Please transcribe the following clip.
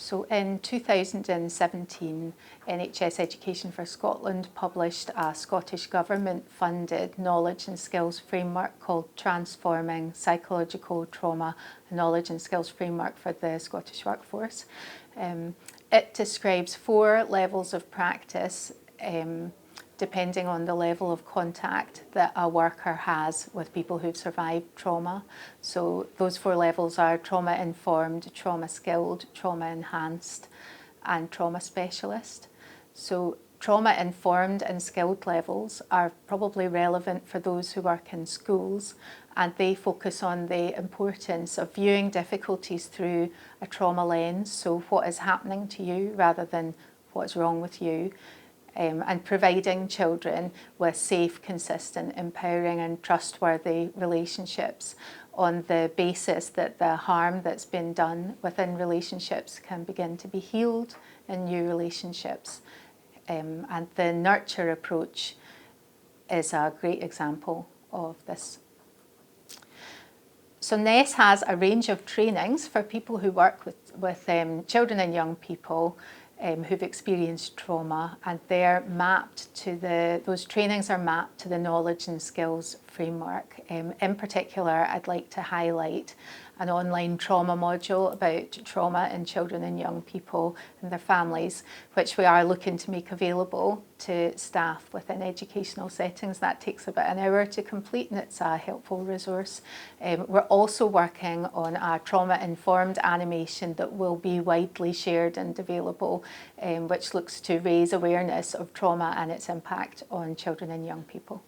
So in 2017, NHS Education for Scotland published a Scottish Government-funded knowledge and skills framework called Transforming Psychological Trauma, a Knowledge and Skills Framework for the Scottish Workforce. It describes 4 levels of practice depending on the level of contact that a worker has with people who've survived trauma. So those 4 levels are trauma-informed, trauma-skilled, trauma-enhanced, and trauma specialist. So trauma-informed and skilled levels are probably relevant for those who work in schools, and they focus on the importance of viewing difficulties through a trauma lens, so what is happening to you rather than what's wrong with you. And providing children with safe, consistent, empowering and trustworthy relationships on the basis that the harm that's been done within relationships can begin to be healed in new relationships. And the nurture approach is a great example of this. So NES has a range of trainings for people who work with children and young people who've experienced trauma, and they're mapped to those trainings are mapped to the knowledge and skills framework. In particular, I'd like to highlight an online trauma module about trauma in children and young people and their families, which we are looking to make available to staff within educational settings. That takes about an hour to complete, and it's a helpful resource. We're also working on a trauma-informed animation that will be widely shared and available, which looks to raise awareness of trauma and its impact on children and young people.